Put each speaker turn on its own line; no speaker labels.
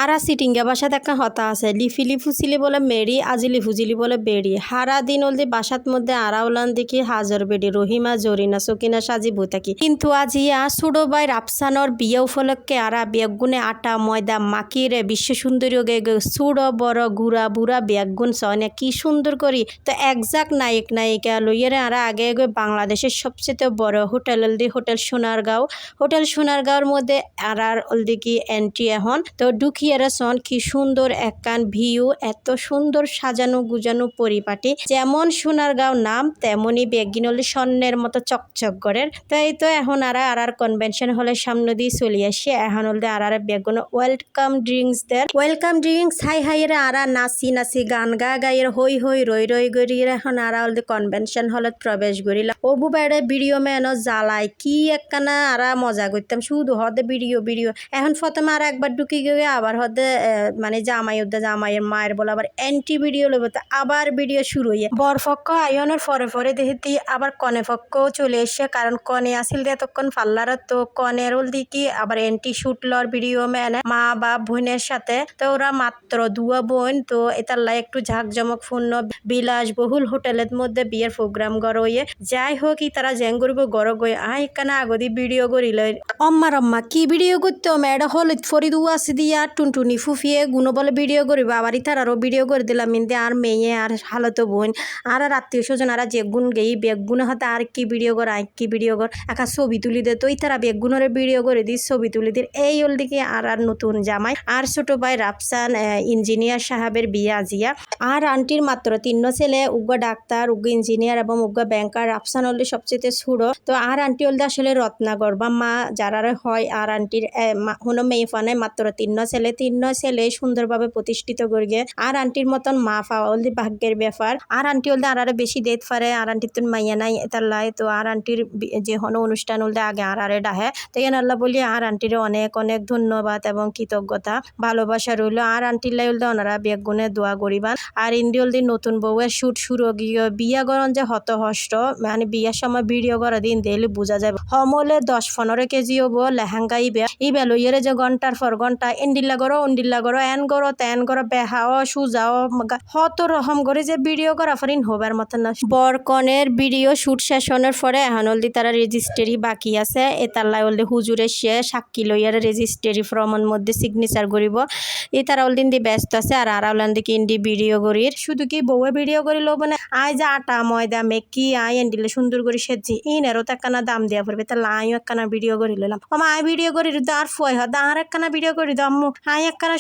আরা সিটিংগা বাসাত একটা হতা আছে লিফিলি ফুসিলি বলে মেরি আজিলি ফুজিলি বলে বেড়ি হারা দিন অলদি বাসাত মধ্যে আরা ওলান দেখি হাজর বেড়ি রহিমা জরিনা সকিনা সাজি বই থাকি কিন্তু আজিয়া সুডো বাই রাফসানর বিয়ে উপলক্ষে আরা বেগুনে আটা ময়দা মাকিরে বিশ্ব সুন্দরী গে সুডো বড় গুড়া বুড়া বেগুন সনে কি সুন্দর করি তো একজাক্ট নায়ক নায়িকা লইয়ারে আরা আগে আগে বাংলাদেশের সবচেয়ে বড় হোটেল অলদি হোটেল সোনারগাঁওর মধ্যে আরার অলদি কি এন্ট্রি এখন তো ঢুকিয়ারে সন কি সুন্দর একখান ভিউ এত সুন্দর সাজানো গুজানো পরিপাটি যেমন সোনারগাঁও নাম তেমনি বেগিনলি স্বর্ণের মতো চকচক করে তো এই তো এখন আরার কনভেনশন হলের সামনে দিয়ে চলে আসে এখন হলদে আরার বেগুন ওয়েলকাম ড্রিঙ্কস হাই হাইয়ের আরা নাচি গান গাইয়ের হই রই গড়িয়ে এখন আরা হলদে কনভেনশন হলত প্রবেশ করিল অবু বাইরে ভিডিও ম্যান জ্বালাই কি একখানা আরা মজা করতাম শুধু হদে ভিডিও এখন প্রথমে আর একবার ঢুকি গিয়ে আবার হদে মানে জামাইয়ের মায়ের বলে আবার এন্টি ভিডিও লব আবার ভিডিও শুরু হইয়া বরপক্ষ আয়নের পরে দেখি আবার কনে পক্ষও চলে এসে কারণ কনে আসিল দিয়ে তখন পাল্লার তো কনের দিকে আবার এন্টি শুট লর ভিডিও ম্যান মা বাপ বোনের সাথে তো ওরা মাত্র দুয়া বোন তো এটার একটু ঝাঁকজমকপূর্ণ বিলাসবহুল হোটেলের মধ্যে বিয়ের প্রোগ্রাম গড়ইয়ে যাই হোক তারা জেং করব গড় গই কানা আগদি ভিডিও করিল অম্মা কি ভিডিও করতে মেয়েটা হল ফরিদু আছে দিয়া টুনটুনি ফুফিয়ে গুনো বলে ভিডিও করিব আবার তারারও ভিডিও করে দিলাম ইন্দে আর মেয়ে আর হালতো বোন আর আত্মীয় স্বজন আর যে গুণ গেই বেগুন হাতে আর কি ভিডিও কর কি ভিডিও কর একা ছবি তুলি দে তো তারা বেগুনের ভিডিও করে দিই ছবি তুলি দিই এই ওল দিকে আর নতুন জামাই আর ছোট ভাই রাফসান ইঞ্জিনিয়ার সাহেবের বিয়ে আজিয়া আর আন্টির মাত্র 3 ছেলে উগ্র ডাক্তার উগ্র ইঞ্জিনিয়ার এবং উগ্র ব্যাংকার রাফসান হলদি সবচেয়ে ছুড়ো তো আর আন্টি হলদি আসলে রত্নাগর বা মা যারা হয় আর আন্টির কোনো মেয়ে ফানে মাত্র 3 ছেলে সুন্দরভাবে প্রতিষ্ঠিত করিয়ে আর আন্টির মতন মা পাওয়া হলদি ভাগ্যের ব্যাপার আর আন্টি হলদি আর বেশি দেত পারে আর আন্টির তো মাইয়া নাই এটার লাই তো আর আন্টির যে হনো অনুষ্ঠান হলদি আগে আর ডাহে তো এন আল্লাহ বলি আর আন্টির অনেক ধন্যবাদ এবং কৃতজ্ঞতা ভালোবাসা রইল আর আন্টির লাই হলদি ওনারা বেগুনে দোয়া করিবান আর ইন্দি হলদি নতুন বউয়ের শুট শুরু গিয়ে বিয়া গরন যে হত হষ্ট মানে বিয়ার সময় ভিডিও করে দিন দিলে বোঝা যায় হমলে 10-15 কেজি হবো লেহেঙ্গা ইবে লইয়েরে যে ঘন্টার পর ঘন্টা এন্ডিল্লা করো এন করো তেন করো বেহাও সুজাও হত রকম করে যে ভিডিও করা ফরিন হবার মতন না বরকনের ভিডিও শুট সেশনের পরে এখন হলদি তারা রেজিস্ট্রি বাকি আছে এতাল্লাই হলদি হুজুরে সে সাক্ষী লইয়ারে রেজিস্ট্রি ফর্মের মধ্যে সিগনেচার করিব এই তারা হলদিন দি ব্যস্ত আছে আর হলান দিকে ইন্ডি ভিডিও করির শুধু কি বউয়ে ভিডিও করি লব না আয় যে আটা ময়দা মেকি আয় এন্ডিলে সুন্দর করে সেজি ইনেরও তো একখানা দাম দেওয়া পড়বে তাহলে আমিও একখানা ভিডিও করি লইলাম আয় ভিডিও করি আর ফয় হদ আর একখানা ভিডিও করি দাম আয় একখানা